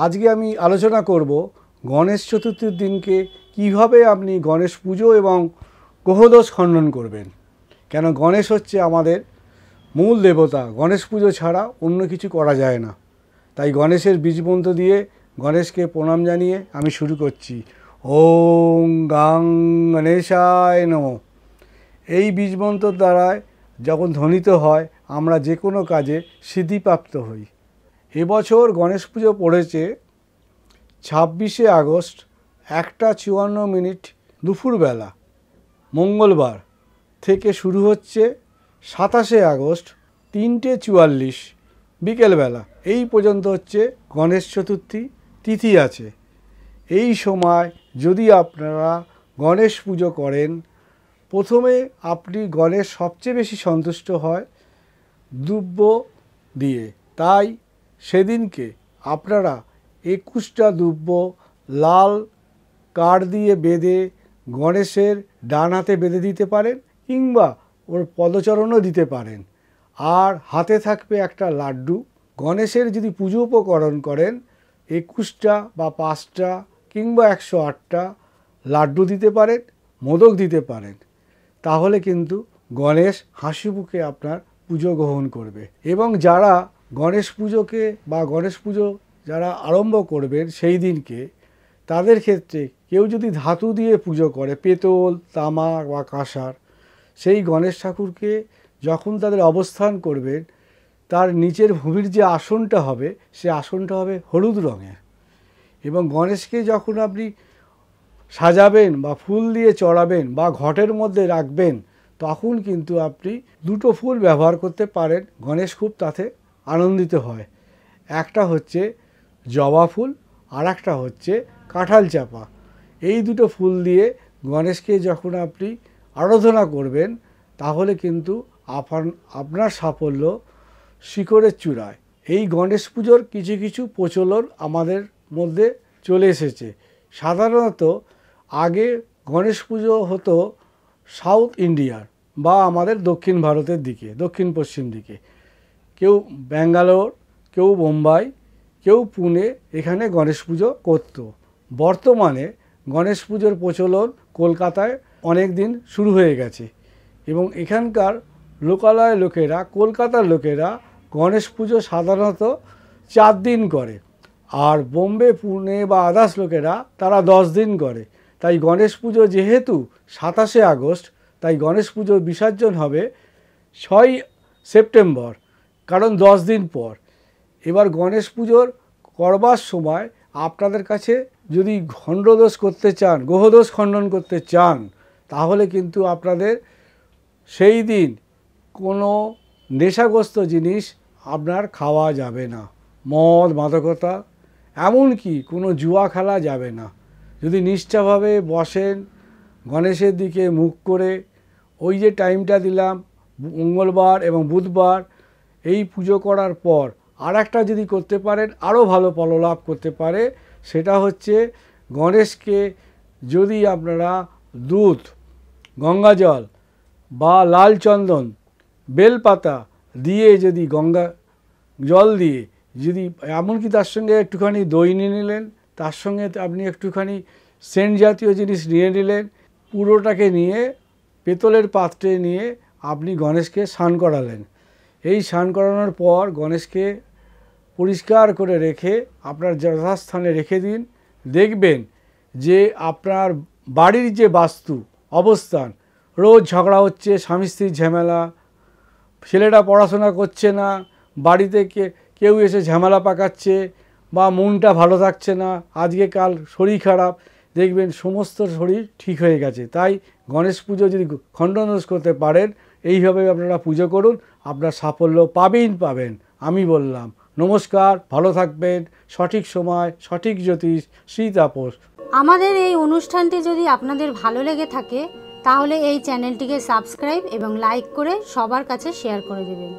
আজকে আমি আলোচনা করব গণেশ চতুর্থীর দিনকে কিভাবে আপনি গণেশ পুজো এবং গ্রহদোষ খণ্ডন করবেন। কেন গণেশ হচ্ছে আমাদের মূল দেবতা, গণেশ পুজো ছাড়া অন্য কিছু করা যায় না। তাই গণেশের বীজমন্ত্র দিয়ে গণেশকে প্রণাম জানিয়ে আমি শুরু করছি। ওং গাং গণেশায় নমঃ। এই বীজমন্ত্র দ্বারায় যখন ধ্বনিত হয় আমরা যে কোনো কাজে সিদ্ধিপ্রাপ্ত হই। এবছর গণেশ পুজো পড়েছে 26শে আগস্ট 1:54 দুপুরবেলা মঙ্গলবার থেকে শুরু হচ্ছে 27শে আগস্ট 3:44 বিকেলবেলা। এই পর্যন্ত হচ্ছে গণেশ চতুর্থী তিথি আছে। এই সময় যদি আপনারা গণেশ পুজো করেন, প্রথমে আপনি গণেশ সবচেয়ে বেশি সন্তুষ্ট হয় দুব্য দিয়ে। তাই সেদিনকে আপনারা 21টা দুব্য লাল কাঠ দিয়ে বেঁধে গণেশের ডান হাতে বেঁধে দিতে পারেন, কিংবা ওর পদচরণও দিতে পারেন। আর হাতে থাকবে একটা লাড্ডু। গণেশের যদি পুজো উপকরণ করেন 21টা বা 5টা কিংবা 108টা লাড্ডু দিতে পারেন, মোদক দিতে পারেন। তাহলে কিন্তু গণেশ হাসি মুখে আপনার পুজো গ্রহণ করবে। এবং যারা গণেশ পুজোকে বা গণেশ পুজো যারা আরম্ভ করবেন সেই দিনকে, তাদের ক্ষেত্রে কেউ যদি ধাতু দিয়ে পুজো করে, পেতল, তামা বা কাঁসার, সেই গণেশ ঠাকুরকে যখন তাদের অবস্থান করবেন, তার নিচের ভূমির যে আসনটা হবে সে আসনটা হবে হলুদ রঙের। এবং গণেশকে যখন আপনি সাজাবেন বা ফুল দিয়ে চড়াবেন বা ঘটের মধ্যে রাখবেন, তখন কিন্তু আপনি দুটো ফুল ব্যবহার করতে পারেন। গণেশ খুব তাতে আনন্দিত হয়। একটা হচ্ছে জবা ফুল আর একটা হচ্ছে কাঁঠাল চাপা। এই দুটো ফুল দিয়ে গণেশকে যখন আপনি আরাধনা করবেন, তাহলে কিন্তু আপনার সাফল্য শিখরের চূড়ায়। এই গণেশ পুজোর কিছু কিছু প্রচলন আমাদের মধ্যে চলে এসেছে। সাধারণত আগে গণেশ পুজো হতো সাউথ ইন্ডিয়ার বা আমাদের দক্ষিণ ভারতের দিকে, দক্ষিণ পশ্চিম দিকে। কেউ ব্যাঙ্গালোর, কেউ বোম্বাই, কেউ পুনে, এখানে গণেশ পুজো করত। বর্তমানে গণেশ পুজোর প্রচলন কলকাতায় অনেক দিন শুরু হয়ে গেছে। এবং এখানকার লোকালয় লোকেরা, কলকাতার লোকেরা গণেশ পুজো সাধারণত 4 দিন করে। আর বোম্বে, পুনে বা আদার্স লোকেরা তারা 10 দিন করে। তাই গণেশ পুজো যেহেতু 27শে আগস্ট, তাই গণেশ পুজোর বিসর্জন হবে 6ই সেপ্টেম্বর, কারণ 10 দিন পর। এবার গণেশ পুজোর করবার সময় আপনাদের কাছে যদি খণ্ডদোষ করতে চান, গ্রহদোষ খণ্ডন করতে চান, তাহলে কিন্তু আপনাদের সেই দিন কোনো নেশাগ্রস্ত জিনিস আপনার খাওয়া যাবে না। মদ, মাদকতা, এমনকি কোনো জুয়া খেলা যাবে না। যদি নিষ্ঠাভাবে বসেন, গণেশের দিকে মুখ করে, ওই যে টাইমটা দিলাম মঙ্গলবার এবং বুধবার, এই পুজো করার পর আর একটা যদি করতে পারেন আরও ভালো ফললাভ করতে পারে। সেটা হচ্ছে গণেশকে যদি আপনারা দুধ, গঙ্গা জল বা লাল চন্দন, বেলপাতা দিয়ে, যদি গঙ্গা জল দিয়ে যদি, এমনকি তার সঙ্গে একটুখানি দই নিয়ে নিলেন, তার সঙ্গে আপনি একটুখানি সেন্ট জাতীয় জিনিস নিয়ে নিলেন, পুরোটাকে নিয়ে পেতলের পাত্রে নিয়ে আপনি গণেশকে স্নান করালেন। এই স্নান করানোর পর গণেশকে পরিষ্কার করে রেখে আপনার যথাস্থানে রেখে দিন। দেখবেন যে আপনার বাড়ির যে বাস্তু অবস্থান, রোজ ঝগড়া হচ্ছে, স্বামী স্ত্রীর ঝামেলা, ছেলেটা পড়াশোনা করছে না, বাড়িতে কেউ এসে ঝামেলা পাকাচ্ছে, বা মনটা ভালো থাকছে না, আজকে কাল শরীর খারাপ, দেখবেন সমস্ত শরীর ঠিক হয়ে গেছে। তাই গণেশ পুজো যদি খণ্ডদোষ করতে পারেন, এইভাবে আপনারা পুজো করুন, আপনার সাফল্য পাবেন। আমি বললাম নমস্কার, ভালো থাকবেন। সঠিক সময়, সঠিক জ্যোতিষ, শ্রী তাপস। আমাদের এই অনুষ্ঠানটি যদি আপনাদের ভালো লেগে থাকে, তাহলে এই চ্যানেলটিকে সাবস্ক্রাইব এবং লাইক করে সবার কাছে শেয়ার করে দেবেন।